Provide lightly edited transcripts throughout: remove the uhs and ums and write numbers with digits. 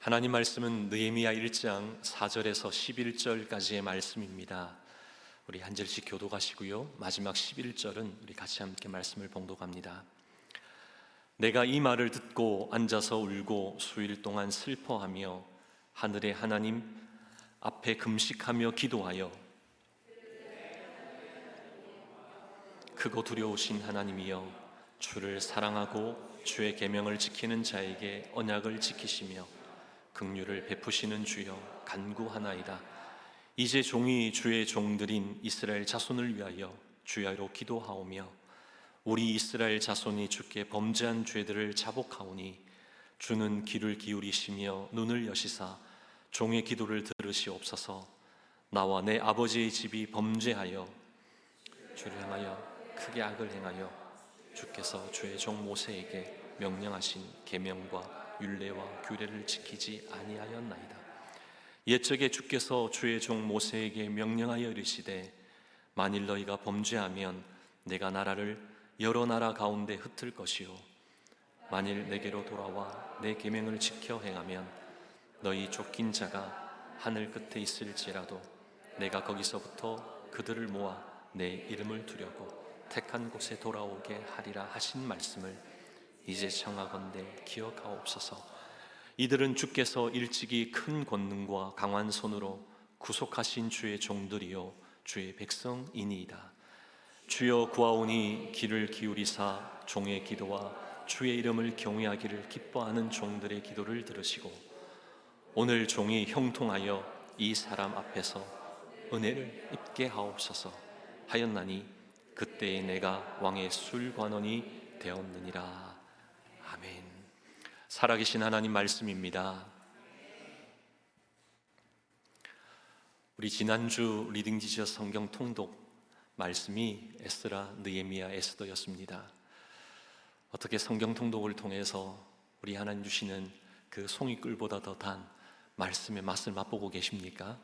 하나님 말씀은 느헤미야 1장 4절에서 11절까지의 말씀입니다. 우리 한 절씩 교독하시고요, 마지막 11절은 우리 같이 함께 말씀을 봉독합니다. 내가 이 말을 듣고 앉아서 울고 수일 동안 슬퍼하며 하늘의 하나님 앞에 금식하며 기도하여, 크고 두려우신 하나님이여, 주를 사랑하고 주의 계명을 지키는 자에게 언약을 지키시며 긍휼을 베푸시는 주여 간구하나이다. 이제 종이 주의 종들인 이스라엘 자손을 위하여 주야로 기도하오며, 우리 이스라엘 자손이 주께 범죄한 죄들을 자복하오니 주는 귀를 기울이시며 눈을 여시사 종의 기도를 들으시옵소서. 나와 내 아버지의 집이 범죄하여 주를 향하여 크게 악을 행하여 주께서 주의 종 모세에게 명령하신 계명과 율례와 규례를 지키지 아니하였나이다. 옛적에 주께서 주의 종 모세에게 명령하여 이르시되, 만일 너희가 범죄하면 내가 나라를 여러 나라 가운데 흩을 것이요, 만일 내게로 돌아와 내 계명을 지켜 행하면 너희 쫓긴 자가 하늘 끝에 있을지라도 내가 거기서부터 그들을 모아 내 이름을 두려고 택한 곳에 돌아오게 하리라 하신 말씀을 이제 청하건대 기억하옵소서. 이들은 주께서 일찍이 큰 권능과 강한 손으로 구속하신 주의 종들이요 주의 백성이니이다. 주여 구하오니 귀를 기울이사 종의 기도와 주의 이름을 경외하기를 기뻐하는 종들의 기도를 들으시고, 오늘 종이 형통하여 이 사람 앞에서 은혜를 입게 하옵소서 하였나니 그때에 내가 왕의 술관원이 되었느니라. 아멘. 살아계신 하나님 말씀입니다. 우리 지난주 리딩 지저스 성경 통독 말씀이 에스라, 느헤미야, 에스더였습니다. 어떻게 성경 통독을 통해서 우리 하나님 주시는 그 송이꿀보다 더 단 말씀의 맛을 맛보고 계십니까?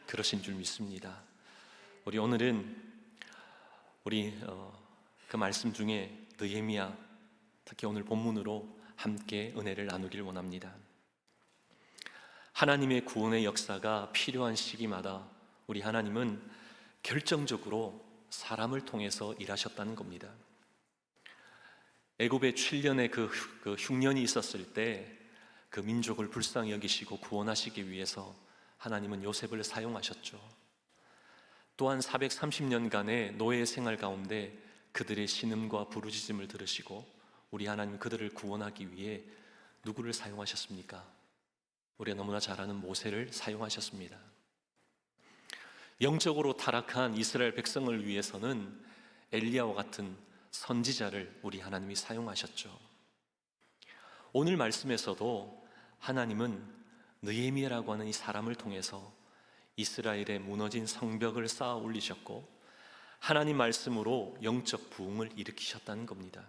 그러신 줄 믿습니다. 우리 오늘은 그 말씀 중에 느헤미야, 특히 오늘 본문으로 함께 은혜를 나누길 원합니다. 하나님의 구원의 역사가 필요한 시기마다 우리 하나님은 결정적으로 사람을 통해서 일하셨다는 겁니다. 애굽에 7년의 그 흉년이 있었을 때 그 민족을 불쌍히 여기시고 구원하시기 위해서 하나님은 요셉을 사용하셨죠. 또한 430년간의 노예 생활 가운데 그들의 신음과 부르짖음을 들으시고 우리 하나님 그들을 구원하기 위해 누구를 사용하셨습니까? 우리가 너무나 잘 아는 모세를 사용하셨습니다. 영적으로 타락한 이스라엘 백성을 위해서는 엘리야와 같은 선지자를 우리 하나님이 사용하셨죠. 오늘 말씀에서도 하나님은 느헤미야라고 하는 이 사람을 통해서 이스라엘의 무너진 성벽을 쌓아 올리셨고 하나님 말씀으로 영적 부흥을 일으키셨다는 겁니다.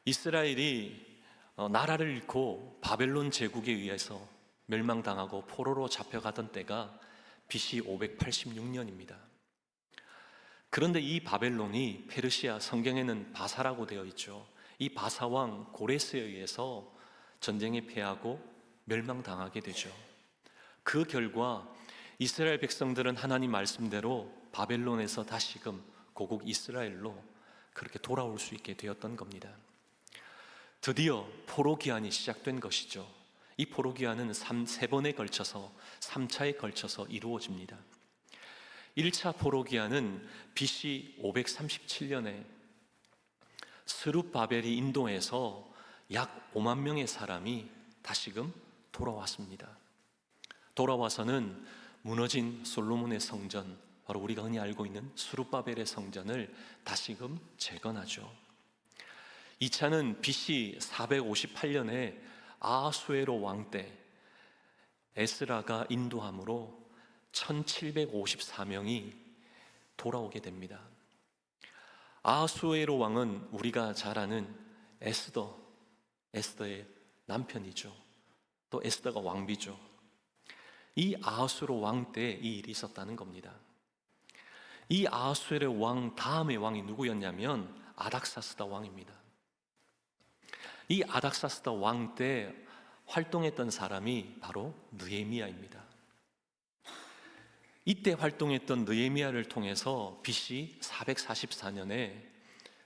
이스라엘이 나라를 잃고 바벨론 제국에 의해서 멸망당하고 포로로 잡혀가던 때가 BC 586년입니다. 그런데 이 바벨론이 페르시아, 성경에는 바사라고 되어 있죠. 이 바사왕 고레스에 의해서 전쟁에 패하고 멸망당하게 되죠. 그 결과 이스라엘 백성들은 하나님 말씀대로 바벨론에서 다시금 고국 이스라엘로 그렇게 돌아올 수 있게 되었던 겁니다. 드디어 포로기한이 시작된 것이죠. 이 포로기한은 3번에 걸쳐서 3차에 걸쳐서 이루어집니다. 1차 포로기한은 BC 537년에 스룹바벨이 인도에서 약 5만 명의 사람이 다시금 돌아왔습니다. 돌아와서는 무너진 솔로몬의 성전, 바로 우리가 흔히 알고 있는 스룹바벨의 성전을 다시금 재건하죠. 2차는 BC 458년에 아하수에로 왕 때 에스라가 인도함으로 1754명이 돌아오게 됩니다. 아하수에로 왕은 우리가 잘 아는 에스더의 남편이죠. 또 에스더가 왕비죠. 이 아하수에로 왕 때 이 일이 있었다는 겁니다. 이 아하수에로 왕 다음의 왕이 누구였냐면 아닥사스다 왕입니다. 이 아닥사스다 왕 때 활동했던 사람이 바로 느헤미야입니다. 이때 활동했던 느헤미야를 통해서 BC 444년에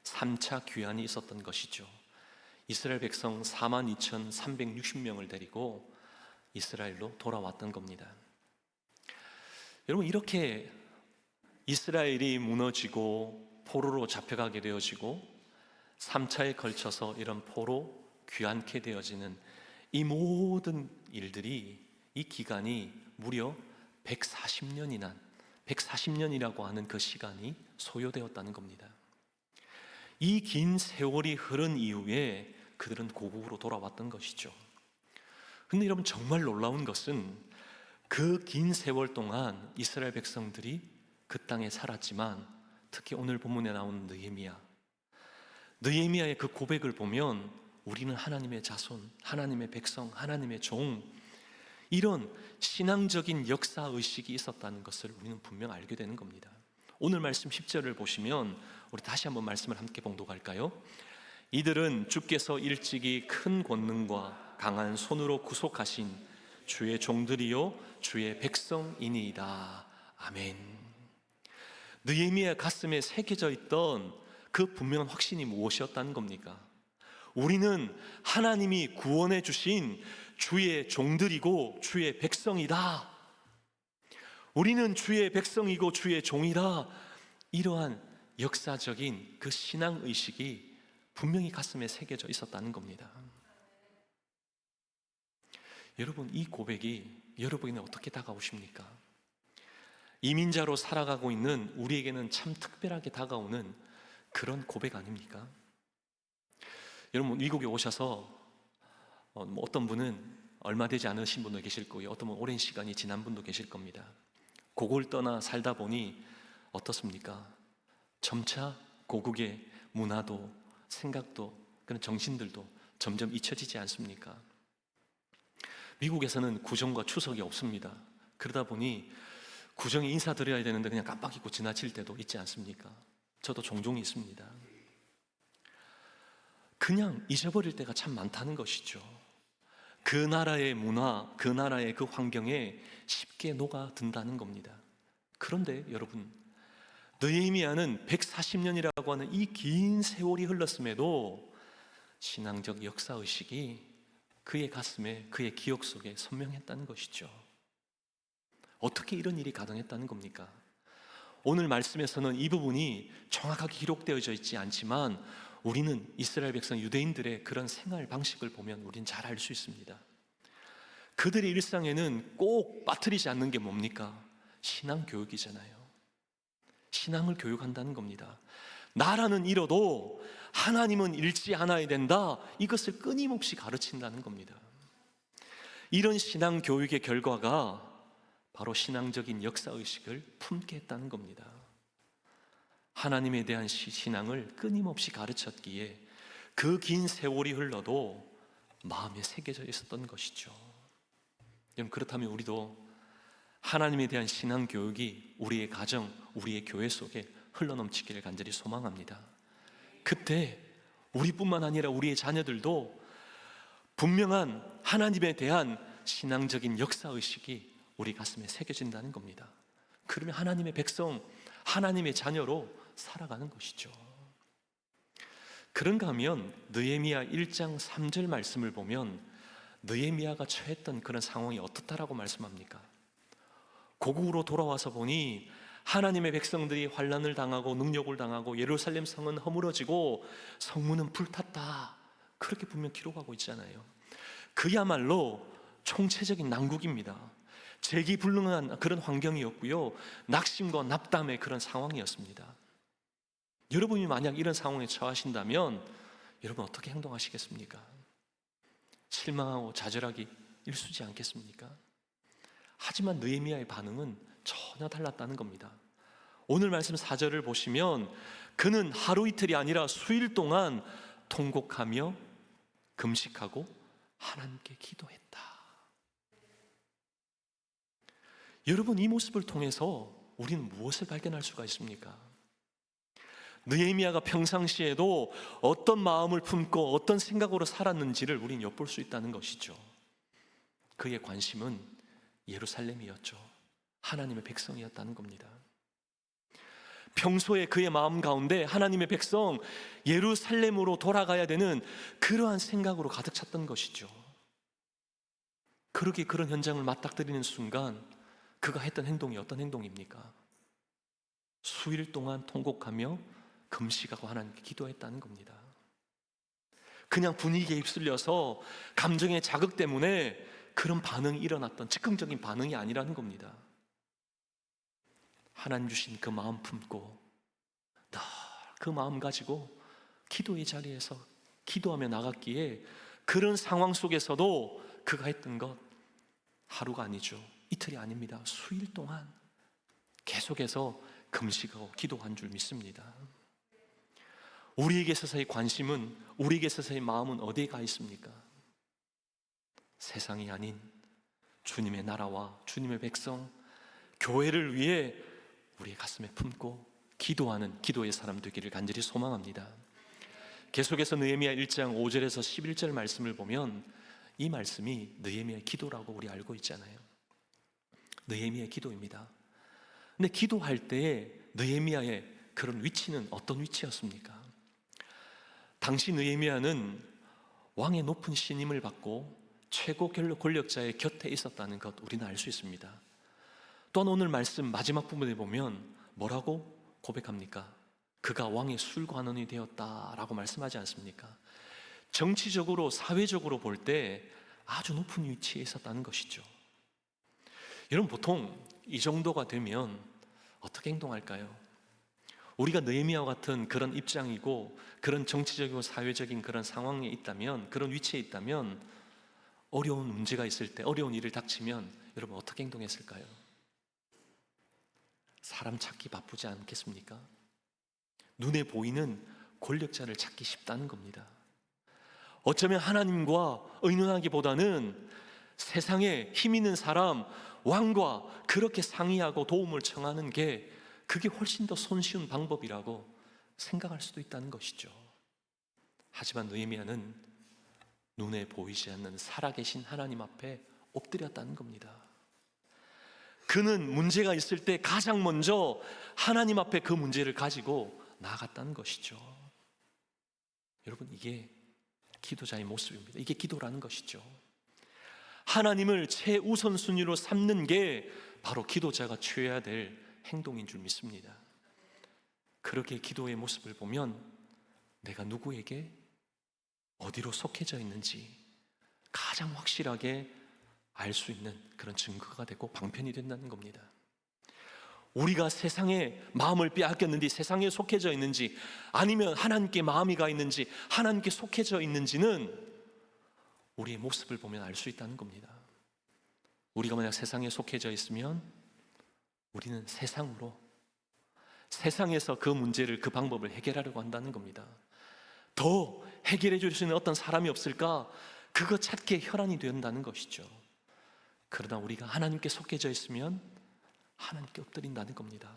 3차 귀환이 있었던 것이죠. 이스라엘 백성 42,360명을 데리고 이스라엘로 돌아왔던 겁니다. 여러분, 이렇게 이스라엘이 무너지고 포로로 잡혀가게 되어지고 3차에 걸쳐서 이런 포로 귀환케 되어지는 이 모든 일들이, 이 기간이 무려 140년이라고 하는 그 시간이 소요되었다는 겁니다. 이 긴 세월이 흐른 이후에 그들은 고국으로 돌아왔던 것이죠. 근데 여러분, 정말 놀라운 것은 그 긴 세월 동안 이스라엘 백성들이 그 땅에 살았지만, 특히 오늘 본문에 나오는 느헤미야의 그 고백을 보면 우리는 하나님의 자손, 하나님의 백성, 하나님의 종, 이런 신앙적인 역사의식이 있었다는 것을 우리는 분명 알게 되는 겁니다. 오늘 말씀 10절을 보시면 우리 다시 한번 말씀을 함께 봉독할까요? 이들은 주께서 일찍이 큰 권능과 강한 손으로 구속하신 주의 종들이요 주의 백성이니이다. 아멘. 느헤미야 가슴에 새겨져 있던 그 분명한 확신이 무엇이었다는 겁니까? 우리는 하나님이 구원해 주신 주의 종들이고 주의 백성이다. 우리는 주의 백성이고 주의 종이다. 이러한 역사적인 그 신앙의식이 분명히 가슴에 새겨져 있었다는 겁니다. 여러분, 이 고백이 여러분에게 어떻게 다가오십니까? 이민자로 살아가고 있는 우리에게는 참 특별하게 다가오는 그런 고백 아닙니까? 여러분, 미국에 오셔서 어떤 분은 얼마 되지 않으신 분도 계실 거고요, 어떤 분은 오랜 시간이 지난 분도 계실 겁니다. 고국을 떠나 살다 보니 어떻습니까? 점차 고국의 문화도 생각도 그런 정신들도 점점 잊혀지지 않습니까? 미국에서는 구정과 추석이 없습니다. 그러다 보니 구정에 인사드려야 되는데 그냥 깜빡 잊고 지나칠 때도 있지 않습니까? 저도 종종 있습니다. 그냥 잊어버릴 때가 참 많다는 것이죠. 그 나라의 문화, 그 나라의 그 환경에 쉽게 녹아든다는 겁니다. 그런데 여러분, 느헤미야는 140년이라고 하는 이 긴 세월이 흘렀음에도 신앙적 역사의식이 그의 가슴에, 그의 기억 속에 선명했다는 것이죠. 어떻게 이런 일이 가능했다는 겁니까? 오늘 말씀에서는 이 부분이 정확하게 기록되어져 있지 않지만 우리는 이스라엘 백성 유대인들의 그런 생활 방식을 보면 우리는 잘 알 수 있습니다. 그들의 일상에는 꼭 빠뜨리지 않는 게 뭡니까? 신앙 교육이잖아요. 신앙을 교육한다는 겁니다. 나라는 잃어도 하나님은 잃지 않아야 된다, 이것을 끊임없이 가르친다는 겁니다. 이런 신앙 교육의 결과가 바로 신앙적인 역사의식을 품게 했다는 겁니다. 하나님에 대한 신앙을 끊임없이 가르쳤기에 그 긴 세월이 흘러도 마음에 새겨져 있었던 것이죠. 그렇다면 우리도 하나님에 대한 신앙 교육이 우리의 가정, 우리의 교회 속에 흘러넘치기를 간절히 소망합니다. 그때 우리뿐만 아니라 우리의 자녀들도 분명한 하나님에 대한 신앙적인 역사의식이 우리 가슴에 새겨진다는 겁니다. 그러면 하나님의 백성, 하나님의 자녀로 살아가는 것이죠. 그런가 하면 느헤미야 1장 3절 말씀을 보면 느헤미야가 처했던 그런 상황이 어떻다라고 말씀합니까? 고국으로 돌아와서 보니 하나님의 백성들이 환난을 당하고 능력을 당하고 예루살렘 성은 허물어지고 성문은 불탔다, 그렇게 분명 기록하고 있잖아요. 그야말로 총체적인 난국입니다. 재기불능한 그런 환경이었고요, 낙심과 낙담의 그런 상황이었습니다. 여러분이 만약 이런 상황에 처하신다면 여러분 어떻게 행동하시겠습니까? 실망하고 좌절하기 일쑤지 않겠습니까? 하지만 느헤미야의 반응은 전혀 달랐다는 겁니다. 오늘 말씀 4절을 보시면 그는 하루 이틀이 아니라 수일 동안 통곡하며 금식하고 하나님께 기도했다. 여러분, 이 모습을 통해서 우리는 무엇을 발견할 수가 있습니까? 느헤미야가 평상시에도 어떤 마음을 품고 어떤 생각으로 살았는지를 우리는 엿볼 수 있다는 것이죠. 그의 관심은 예루살렘이었죠. 하나님의 백성이었다는 겁니다. 평소에 그의 마음 가운데 하나님의 백성 예루살렘으로 돌아가야 되는 그러한 생각으로 가득 찼던 것이죠. 그렇게 그런 현장을 맞닥뜨리는 순간 그가 했던 행동이 어떤 행동입니까? 수일 동안 통곡하며 금식하고 하나님께 기도했다는 겁니다. 그냥 분위기에 휩쓸려서 감정의 자극 때문에 그런 반응이 일어났던 즉흥적인 반응이 아니라는 겁니다. 하나님 주신 그 마음 품고 늘 그 마음 가지고 기도의 자리에서 기도하며 나갔기에 그런 상황 속에서도 그가 했던 것 하루가 아니죠. 이틀이 아닙니다. 수일 동안 계속해서 금식하고 기도한 줄 믿습니다. 우리에게 있어서의 관심은, 우리에게 있어서의 마음은 어디에 가 있습니까? 세상이 아닌 주님의 나라와 주님의 백성, 교회를 위해 우리의 가슴에 품고 기도하는 기도의 사람 되기를 간절히 소망합니다. 계속해서 느헤미야 1장 5절에서 11절 말씀을 보면 이 말씀이 느헤미야의 기도라고 우리 알고 있잖아요. 느헤미야의 기도입니다. 근데 기도할 때에 느헤미야의 그런 위치는 어떤 위치였습니까? 당시 느헤미야는 왕의 높은 신임을 받고 최고 권력자의 곁에 있었다는 것 우리는 알 수 있습니다. 또한 오늘 말씀 마지막 부분에 보면 뭐라고 고백합니까? 그가 왕의 술관원이 되었다라고 말씀하지 않습니까? 정치적으로 사회적으로 볼 때 아주 높은 위치에 있었다는 것이죠. 여러분, 보통 이 정도가 되면 어떻게 행동할까요? 우리가 느헤미야와 같은 그런 입장이고 그런 정치적이고 사회적인 그런 상황에 있다면, 그런 위치에 있다면, 어려운 문제가 있을 때, 어려운 일을 닥치면 여러분 어떻게 행동했을까요? 사람 찾기 바쁘지 않겠습니까? 눈에 보이는 권력자를 찾기 쉽다는 겁니다. 어쩌면 하나님과 의논하기보다는 세상에 힘 있는 사람, 왕과 그렇게 상의하고 도움을 청하는 게 그게 훨씬 더 손쉬운 방법이라고 생각할 수도 있다는 것이죠. 하지만 느헤미야는 눈에 보이지 않는 살아계신 하나님 앞에 엎드렸다는 겁니다. 그는 문제가 있을 때 가장 먼저 하나님 앞에 그 문제를 가지고 나아갔다는 것이죠. 여러분, 이게 기도자의 모습입니다. 이게 기도라는 것이죠. 하나님을 최우선순위로 삼는 게 바로 기도자가 취해야 될 행동인 줄 믿습니다. 그렇게 기도의 모습을 보면 내가 누구에게 어디로 속해져 있는지 가장 확실하게 알 수 있는 그런 증거가 되고 방편이 된다는 겁니다. 우리가 세상에 마음을 빼앗겼는지, 세상에 속해져 있는지, 아니면 하나님께 마음이 가 있는지, 하나님께 속해져 있는지는 우리의 모습을 보면 알 수 있다는 겁니다. 우리가 만약 세상에 속해져 있으면 우리는 세상에서 그 문제를, 그 방법을 해결하려고 한다는 겁니다. 더 해결해 줄 수 있는 어떤 사람이 없을까? 그거 찾기에 혈안이 된다는 것이죠. 그러나 우리가 하나님께 속해져 있으면 하나님께 엎드린다는 겁니다.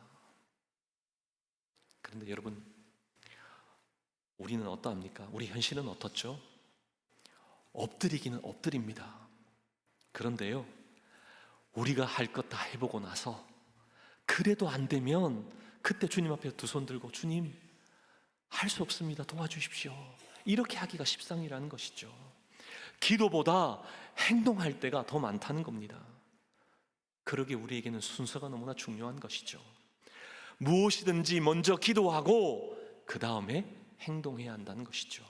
그런데 여러분, 우리는 어떠합니까? 우리 현실은 어떻죠? 엎드리기는 엎드립니다. 그런데요, 우리가 할 것 다 해보고 나서 그래도 안 되면 그때 주님 앞에 두 손 들고 주님, 할 수 없습니다. 도와주십시오. 이렇게 하기가 십상이라는 것이죠. 기도보다 행동할 때가 더 많다는 겁니다. 그러게 우리에게는 순서가 너무나 중요한 것이죠. 무엇이든지 먼저 기도하고 그 다음에 행동해야 한다는 것이죠.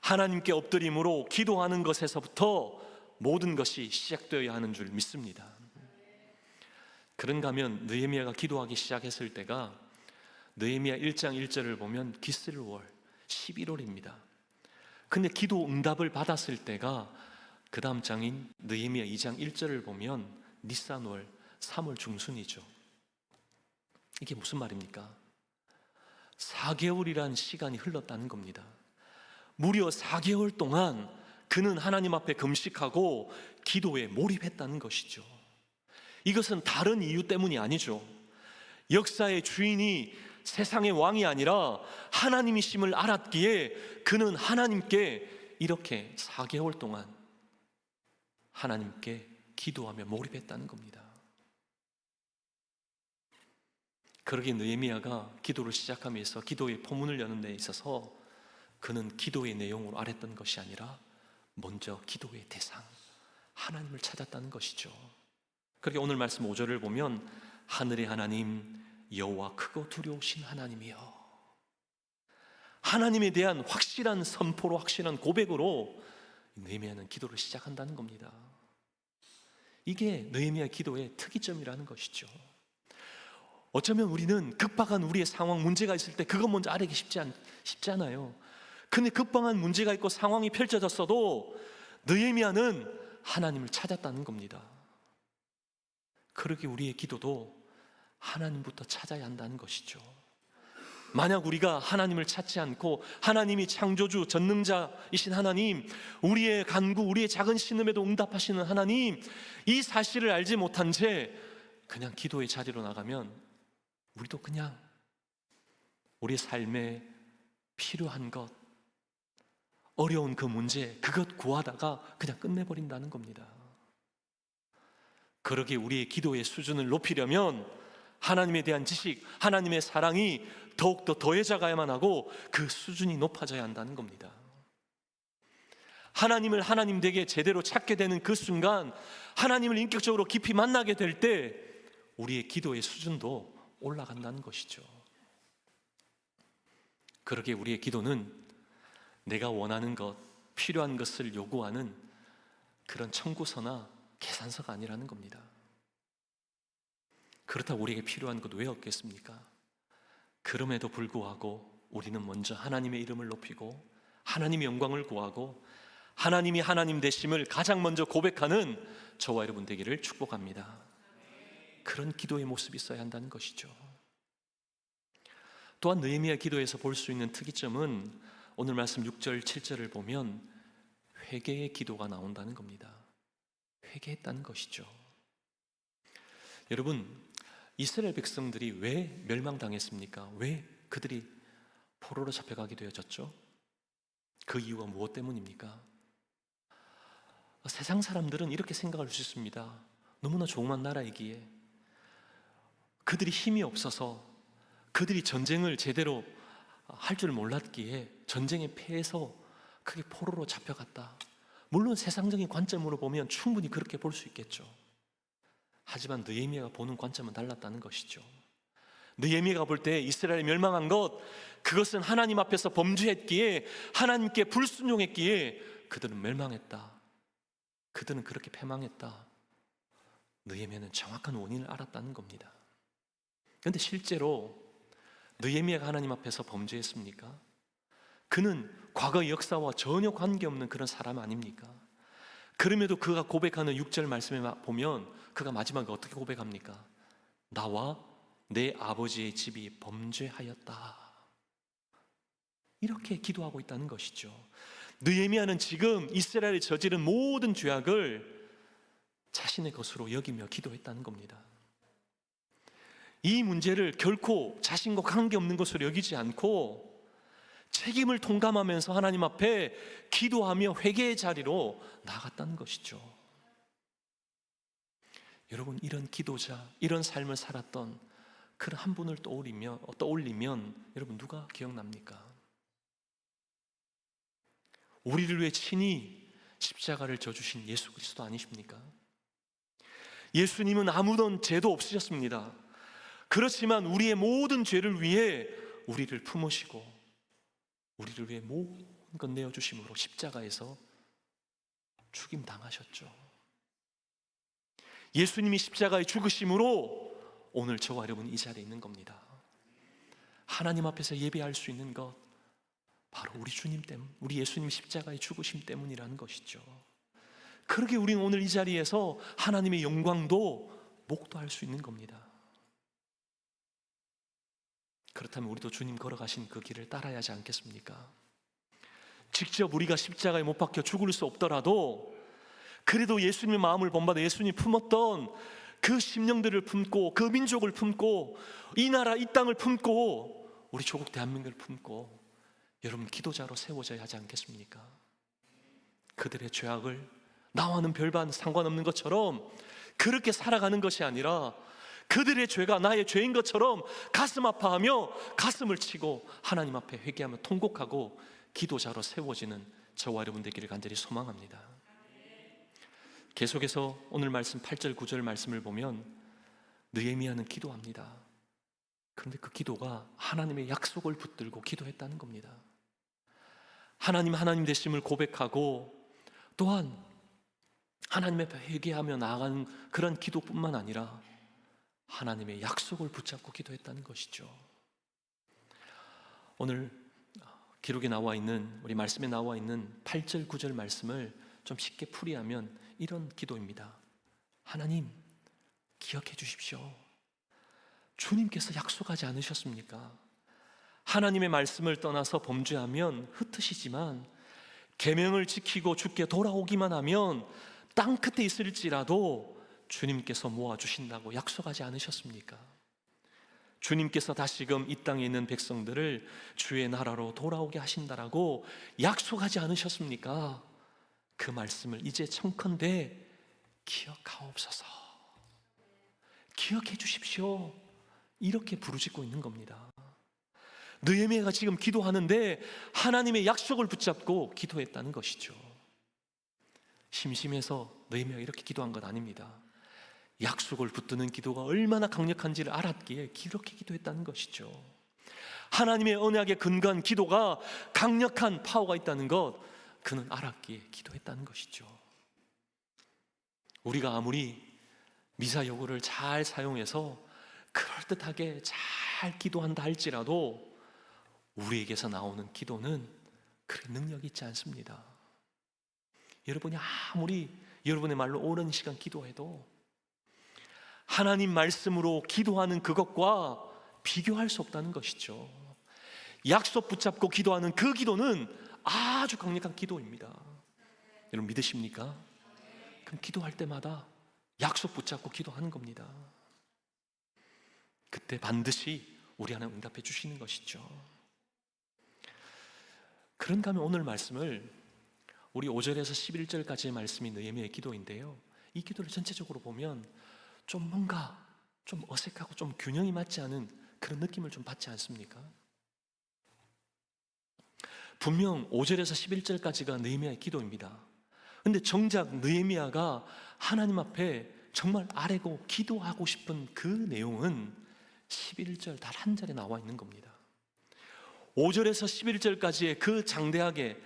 하나님께 엎드림으로 기도하는 것에서부터 모든 것이 시작되어야 하는 줄 믿습니다. 그런가 하면 느헤미야가 기도하기 시작했을 때가 느헤미야 1장 1절을 보면 기슬월 11월입니다. 근데 기도 응답을 받았을 때가 그 다음 장인 느헤미야 2장 1절을 보면 니산월 3월 중순이죠. 이게 무슨 말입니까? 4개월이란 시간이 흘렀다는 겁니다. 무려 4개월 동안 그는 하나님 앞에 금식하고 기도에 몰입했다는 것이죠. 이것은 다른 이유 때문이 아니죠. 역사의 주인이 세상의 왕이 아니라 하나님이심을 알았기에 그는 하나님께 이렇게 4개월 동안 하나님께 기도하며 몰입했다는 겁니다. 그러기에 느헤미야가 기도를 시작하면서 기도의 포문을 여는 데 있어서 그는 기도의 내용으로 아랬던 것이 아니라 먼저 기도의 대상, 하나님을 찾았다는 것이죠. 그렇게 오늘 말씀 5절을 보면 하늘의 하나님 여호와 크고 두려우신 하나님이여, 하나님에 대한 확실한 선포로, 확실한 고백으로 느헤미야는 기도를 시작한다는 겁니다. 이게 느헤미야 기도의 특이점이라는 것이죠. 어쩌면 우리는 급박한 우리의 상황, 문제가 있을 때 그것 먼저 아뢰기 쉽잖아요. 근데 급박한 문제가 있고 상황이 펼쳐졌어도 느헤미야는 하나님을 찾았다는 겁니다. 그러기 우리의 기도도 하나님부터 찾아야 한다는 것이죠. 만약 우리가 하나님을 찾지 않고 하나님이 창조주 전능자이신 하나님, 우리의 간구, 우리의 작은 신음에도 응답하시는 하나님, 이 사실을 알지 못한 채 그냥 기도의 자리로 나가면 우리도 그냥 우리의 삶에 필요한 것, 어려운 그 문제, 그것 구하다가 그냥 끝내버린다는 겁니다. 그러기에 우리의 기도의 수준을 높이려면 하나님에 대한 지식, 하나님의 사랑이 더욱더 더해져 가야만 하고 그 수준이 높아져야 한다는 겁니다. 하나님을 하나님 되게 제대로 찾게 되는 그 순간, 하나님을 인격적으로 깊이 만나게 될 때 우리의 기도의 수준도 올라간다는 것이죠. 그러기에 우리의 기도는 내가 원하는 것, 필요한 것을 요구하는 그런 청구서나 계산서가 아니라는 겁니다. 그렇다고 우리에게 필요한 것 왜 없겠습니까? 그럼에도 불구하고 우리는 먼저 하나님의 이름을 높이고 하나님의 영광을 구하고 하나님이 하나님 되심을 가장 먼저 고백하는 저와 여러분 되기를 축복합니다. 그런 기도의 모습이 있어야 한다는 것이죠. 또한 느헤미야 기도에서 볼 수 있는 특이점은 오늘 말씀 6절, 7절을 보면 회개의 기도가 나온다는 겁니다. 회개했다는 것이죠. 여러분, 이스라엘 백성들이 왜 멸망당했습니까? 왜 그들이 포로로 잡혀가게 되어졌죠? 그 이유가 무엇 때문입니까? 세상 사람들은 이렇게 생각할 수 있습니다. 너무나 조그만 나라이기에, 그들이 힘이 없어서, 그들이 전쟁을 제대로 할 줄 몰랐기에 전쟁에 패해서 그게 포로로 잡혀갔다. 물론 세상적인 관점으로 보면 충분히 그렇게 볼 수 있겠죠. 하지만 느헤미야가 보는 관점은 달랐다는 것이죠. 느헤미야가 볼 때 이스라엘이 멸망한 것, 그것은 하나님 앞에서 범죄했기에, 하나님께 불순종했기에 그들은 멸망했다. 그들은 그렇게 패망했다. 느헤미야는 정확한 원인을 알았다는 겁니다. 그런데 실제로 느헤미야가 하나님 앞에서 범죄했습니까? 그는 과거의 역사와 전혀 관계없는 그런 사람 아닙니까? 그럼에도 그가 고백하는 6절 말씀에 보면 그가 마지막에 어떻게 고백합니까? 나와 내 아버지의 집이 범죄하였다. 이렇게 기도하고 있다는 것이죠. 느헤미야는 지금 이스라엘이 저지른 모든 죄악을 자신의 것으로 여기며 기도했다는 겁니다. 이 문제를 결코 자신과 관계없는 것으로 여기지 않고 책임을 통감하면서 하나님 앞에 기도하며 회개의 자리로 나아갔다는 것이죠. 여러분, 이런 기도자, 이런 삶을 살았던 그런 한 분을 떠올리면 여러분 누가 기억납니까? 우리를 위해 친히 십자가를 져주신 예수 그리스도 아니십니까? 예수님은 아무런 죄도 없으셨습니다. 그렇지만 우리의 모든 죄를 위해 우리를 품으시고 우리를 위해 모든 것 내어주심으로 십자가에서 죽임당하셨죠. 예수님이 십자가에 죽으심으로 오늘 저와 여러분 이 자리에 있는 겁니다. 하나님 앞에서 예배할 수 있는 것, 바로 우리 주님 때문, 우리 예수님 십자가에 죽으심 때문이라는 것이죠. 그러게 우리는 오늘 이 자리에서 하나님의 영광도 목도할 수 있는 겁니다. 그렇다면 우리도 주님 걸어가신 그 길을 따라야 하지 않겠습니까? 직접 우리가 십자가에 못 박혀 죽을 수 없더라도 그래도 예수님의 마음을 본받아 예수님이 품었던 그 심령들을 품고 그 민족을 품고 이 나라 이 땅을 품고 우리 조국 대한민국을 품고 여러분 기도자로 세워져야 하지 않겠습니까? 그들의 죄악을 나와는 별반 상관없는 것처럼 그렇게 살아가는 것이 아니라 그들의 죄가 나의 죄인 것처럼 가슴 아파하며 가슴을 치고 하나님 앞에 회개하며 통곡하고 기도자로 세워지는 저와 여러분 되기를 간절히 소망합니다. 계속해서 오늘 말씀 8절 9절 말씀을 보면 느헤미야는 기도합니다. 그런데 그 기도가 하나님의 약속을 붙들고 기도했다는 겁니다. 하나님 되심을 고백하고 또한 하나님 앞에 회개하며 나아가는 그런 기도뿐만 아니라 하나님의 약속을 붙잡고 기도했다는 것이죠. 오늘 기록에 나와 있는, 우리 말씀에 나와 있는 8절 9절 말씀을 좀 쉽게 풀이하면 이런 기도입니다. 하나님, 기억해 주십시오. 주님께서 약속하지 않으셨습니까? 하나님의 말씀을 떠나서 범죄하면 흩으시지만 계명을 지키고 주께 돌아오기만 하면 땅 끝에 있을지라도 주님께서 모아주신다고 약속하지 않으셨습니까? 주님께서 다시금 이 땅에 있는 백성들을 주의 나라로 돌아오게 하신다라고 약속하지 않으셨습니까? 그 말씀을 이제 청컨대 기억하옵소서, 기억해 주십시오, 이렇게 부르짖고 있는 겁니다. 느헤미야가 지금 기도하는데 하나님의 약속을 붙잡고 기도했다는 것이죠. 심심해서 느헤미야가 이렇게 기도한 것 아닙니다. 약속을 붙드는 기도가 얼마나 강력한지를 알았기에 이렇게 기도했다는 것이죠. 하나님의 언약에 근거한 기도가 강력한 파워가 있다는 것, 그는 알았기에 기도했다는 것이죠. 우리가 아무리 미사여구를 잘 사용해서 그럴듯하게 잘 기도한다 할지라도 우리에게서 나오는 기도는 그렇게 능력이 있지 않습니다. 여러분이 아무리 여러분의 말로 오랜 시간 기도해도 하나님 말씀으로 기도하는 그것과 비교할 수 없다는 것이죠. 약속 붙잡고 기도하는 그 기도는 아주 강력한 기도입니다. 여러분 믿으십니까? 그럼 기도할 때마다 약속 붙잡고 기도하는 겁니다. 그때 반드시 우리 하나님 응답해 주시는 것이죠. 그런가 하면 오늘 말씀을 우리 5절에서 11절까지의 말씀이 느헤미야의 기도인데요, 이 기도를 전체적으로 보면 좀 뭔가 좀 어색하고 좀 균형이 맞지 않은 그런 느낌을 좀 받지 않습니까? 분명 5절에서 11절까지가 느헤미야의 기도입니다. 근데 정작 느헤미야가 하나님 앞에 정말 아뢰고 기도하고 싶은 그 내용은 11절 단 한 절에 나와 있는 겁니다. 5절에서 11절까지의 그 장대하게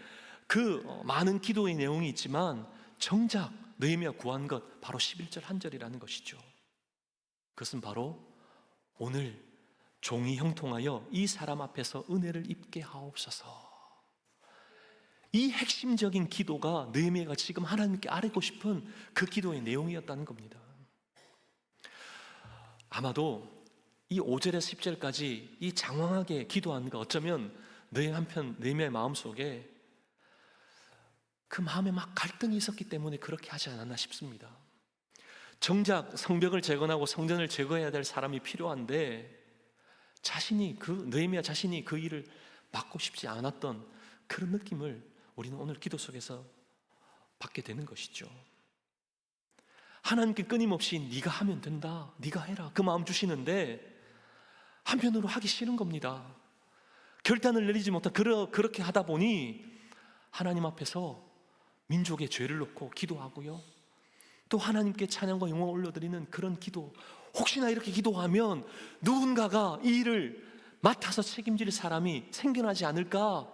그 많은 기도의 내용이 있지만 정작 느헤미야 구한 것 바로 11절 한 절이라는 것이죠. 그것은 바로 오늘 종이 형통하여 이 사람 앞에서 은혜를 입게 하옵소서, 이 핵심적인 기도가 느헤미야가 지금 하나님께 아뢰고 싶은 그 기도의 내용이었다는 겁니다. 아마도 이 5절에서 10절까지 이 장황하게 기도한 거 어쩌면 느헤미야의 마음속에 그 마음에 막 갈등이 있었기 때문에 그렇게 하지 않았나 싶습니다. 정작 성벽을 재건하고 성전을 제거해야 될 사람이 필요한데 느헤미야 자신이 그 일을 맡고 싶지 않았던 그런 느낌을 우리는 오늘 기도 속에서 받게 되는 것이죠. 하나님께 끊임없이 네가 하면 된다, 네가 해라, 그 마음 주시는데 한편으로 하기 싫은 겁니다. 결단을 내리지 못한 그렇게 하다 보니 하나님 앞에서 민족의 죄를 놓고 기도하고요, 또 하나님께 찬양과 영광을 올려드리는 그런 기도, 혹시나 이렇게 기도하면 누군가가 이 일을 맡아서 책임질 사람이 생겨나지 않을까,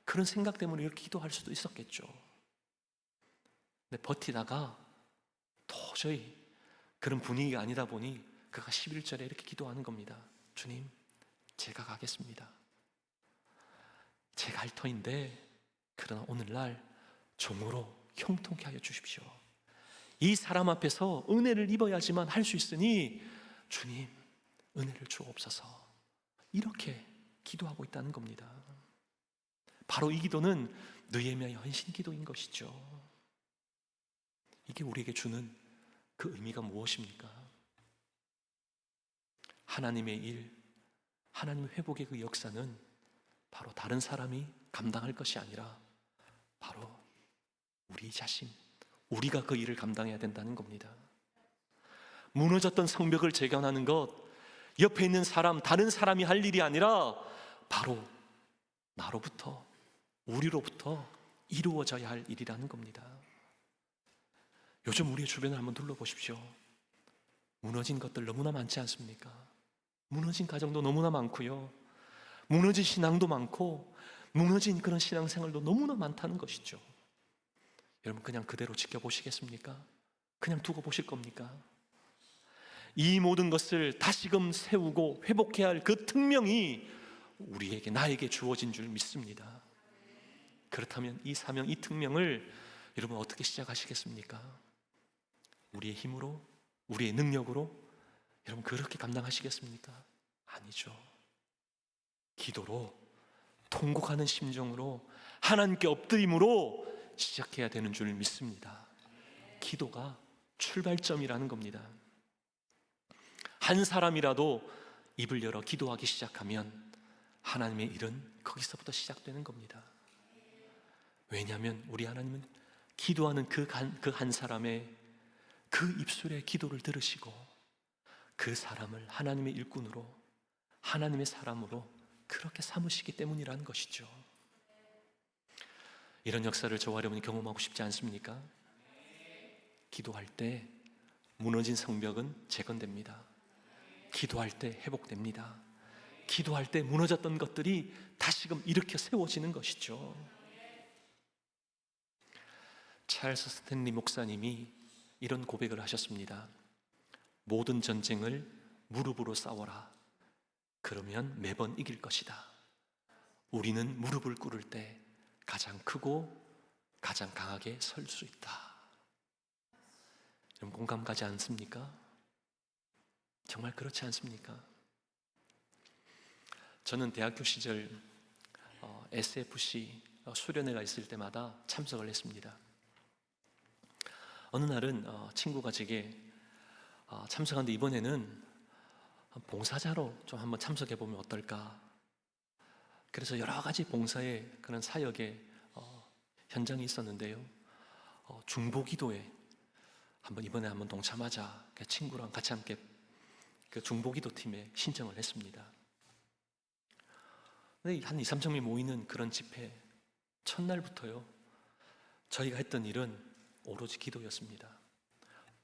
그런 생각 때문에 이렇게 기도할 수도 있었겠죠. 근데 버티다가 도저히 그런 분위기가 아니다 보니 그가 11절에 이렇게 기도하는 겁니다. 주님, 제가 가겠습니다. 제가 할 터인데 그러나 오늘날 종으로 형통케 하여 주십시오. 이 사람 앞에서 은혜를 입어야지만 할 수 있으니 주님, 은혜를 주옵소서, 이렇게 기도하고 있다는 겁니다. 바로 이 기도는 느헤미야의 헌신 기도인 것이죠. 이게 우리에게 주는 그 의미가 무엇입니까? 하나님의 일, 하나님의 회복의 그 역사는 바로 다른 사람이 감당할 것이 아니라 바로 우리 자신, 우리가 그 일을 감당해야 된다는 겁니다. 무너졌던 성벽을 재건하는 것, 옆에 있는 사람, 다른 사람이 할 일이 아니라 바로 나로부터, 우리로부터 이루어져야 할 일이라는 겁니다. 요즘 우리의 주변을 한번 둘러보십시오. 무너진 것들 너무나 많지 않습니까? 무너진 가정도 너무나 많고요, 무너진 신앙도 많고, 무너진 그런 신앙생활도 너무나 많다는 것이죠. 여러분, 그냥 그대로 지켜보시겠습니까? 그냥 두고 보실 겁니까? 이 모든 것을 다시금 세우고 회복해야 할 그 특명이 우리에게, 나에게 주어진 줄 믿습니다. 그렇다면 이 사명, 이 특명을 여러분 어떻게 시작하시겠습니까? 우리의 힘으로? 우리의 능력으로? 여러분 그렇게 감당하시겠습니까? 아니죠. 기도로, 통곡하는 심정으로, 하나님께 엎드림으로 시작해야 되는 줄 믿습니다. 기도가 출발점이라는 겁니다. 한 사람이라도 입을 열어 기도하기 시작하면 하나님의 일은 거기서부터 시작되는 겁니다. 왜냐하면 우리 하나님은 기도하는 그 한 사람의 그 입술의 기도를 들으시고 그 사람을 하나님의 일꾼으로, 하나님의 사람으로 그렇게 삼으시기 때문이라는 것이죠. 이런 역사를 저와 여러분이 경험하고 싶지 않습니까? 기도할 때 무너진 성벽은 재건됩니다. 기도할 때 회복됩니다. 기도할 때 무너졌던 것들이 다시금 일으켜 세워지는 것이죠. 찰스 스탠리 목사님이 이런 고백을 하셨습니다. 모든 전쟁을 무릎으로 싸워라. 그러면 매번 이길 것이다. 우리는 무릎을 꿇을 때 가장 크고 가장 강하게 설 수 있다. 여러분 공감 가지 않습니까? 정말 그렇지 않습니까? 저는 대학교 시절 SFC 수련회가 있을 때마다 참석을 했습니다. 어느 날은 친구가 제게 참석하는데 이번에는 봉사자로 좀 한번 참석해 보면 어떨까? 그래서 여러 가지 봉사의 그런 사역의 현장이 있었는데요. 중보기도에 이번에 한번 동참하자. 친구랑 같이 함께 그 중보기도 팀에 신청을 했습니다. 근데 한 2, 3천 명이 모이는 그런 집회 첫날부터요, 저희가 했던 일은 오로지 기도였습니다.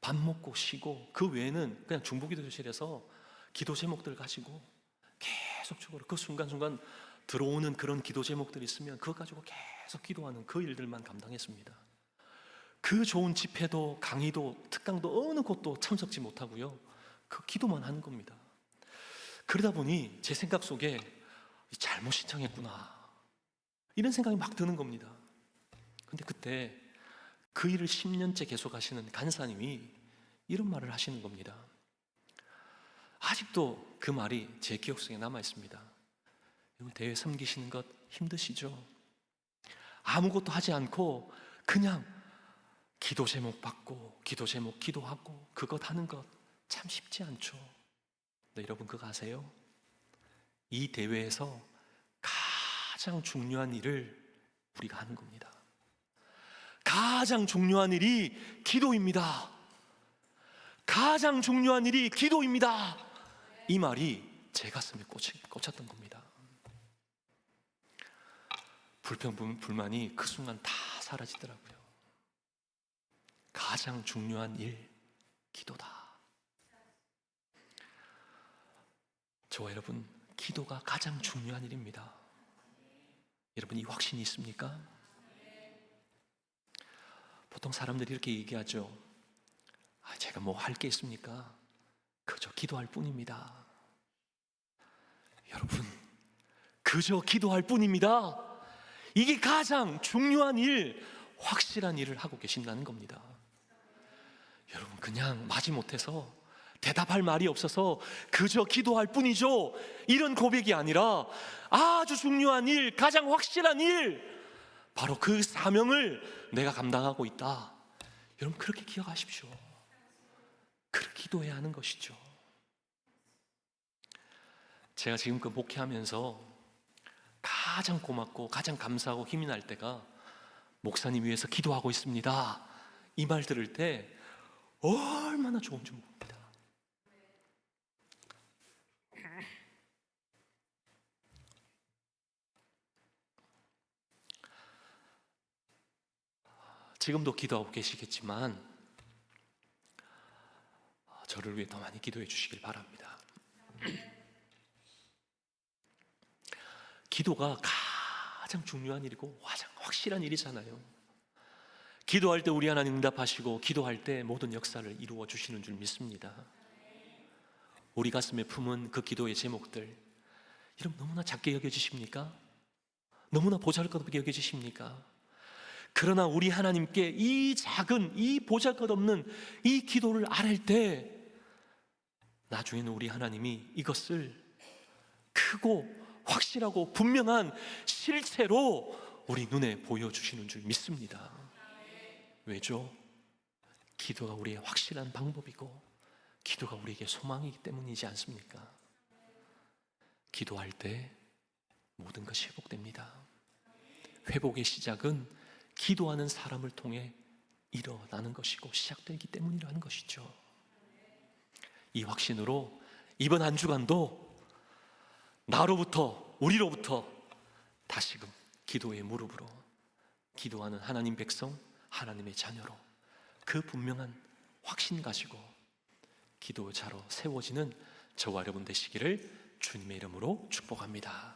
밥 먹고 쉬고 그 외에는 그냥 중보기도실에서 기도 제목들 가지고 계속 죽어라. 그 순간순간 들어오는 그런 기도 제목들이 있으면 그거 가지고 계속 기도하는 그 일들만 감당했습니다. 그 좋은 집회도 강의도 특강도 어느 곳도 참석지 못하고요, 그 기도만 하는 겁니다. 그러다 보니 제 생각 속에 잘못 신청했구나 이런 생각이 막 드는 겁니다. 근데 그때 그 일을 10년째 계속 하시는 간사님이 이런 말을 하시는 겁니다. 아직도 그 말이 제 기억 속에 남아 있습니다. 대회 섬기시는 것 힘드시죠? 아무것도 하지 않고 그냥 기도 제목 받고 기도 제목 기도하고 그것 하는 것 참 쉽지 않죠. 근데 여러분 그거 아세요? 이 대회에서 가장 중요한 일을 우리가 하는 겁니다. 가장 중요한 일이 기도입니다. 가장 중요한 일이 기도입니다. 이 말이 제 가슴에 꽂혔던 겁니다. 불평, 불만이 그 순간 다 사라지더라고요. 가장 중요한 일, 기도다. 저와 여러분, 기도가 가장 중요한 일입니다. 여러분 이 확신이 있습니까? 보통 사람들이 이렇게 얘기하죠. 제가 뭐 할 게 있습니까? 그저 기도할 뿐입니다. 여러분, 그저 기도할 뿐입니다. 이게 가장 중요한 일, 확실한 일을 하고 계신다는 겁니다. 여러분 그냥 마지못해서 대답할 말이 없어서 그저 기도할 뿐이죠, 이런 고백이 아니라 아주 중요한 일, 가장 확실한 일, 바로 그 사명을 내가 감당하고 있다. 여러분 그렇게 기억하십시오. 그렇게 기도해야 하는 것이죠. 제가 지금껏 목회하면서 가장 고맙고 가장 감사하고 힘이 날 때가 목사님 위해서 기도하고 있습니다, 이 말 들을 때 얼마나 좋은지 모릅니다. 지금도 기도하고 계시겠지만 저를 위해 더 많이 기도해 주시길 바랍니다. 기도가 가장 중요한 일이고 가장 확실한 일이잖아요. 기도할 때 우리 하나님 응답하시고 기도할 때 모든 역사를 이루어 주시는 줄 믿습니다. 우리 가슴에 품은 그 기도의 제목들, 여러분 너무나 작게 여겨지십니까? 너무나 보잘것없게 여겨지십니까? 그러나 우리 하나님께 이 작은, 이 보잘것없는 이 기도를 아뢰 때 나중에는 우리 하나님이 이것을 크고 확실하고 분명한 실체로 우리 눈에 보여주시는 줄 믿습니다. 왜죠? 기도가 우리의 확실한 방법이고 기도가 우리에게 소망이기 때문이지 않습니까? 기도할 때 모든 것이 회복됩니다. 회복의 시작은 기도하는 사람을 통해 일어나는 것이고 시작되기 때문이라는 것이죠. 이 확신으로 이번 한 주간도 나로부터, 우리로부터 다시금 기도의 무릎으로 기도하는 하나님 백성, 하나님의 자녀로 그 분명한 확신 가지고 기도자로 세워지는 저와 여러분 되시기를 주님의 이름으로 축복합니다.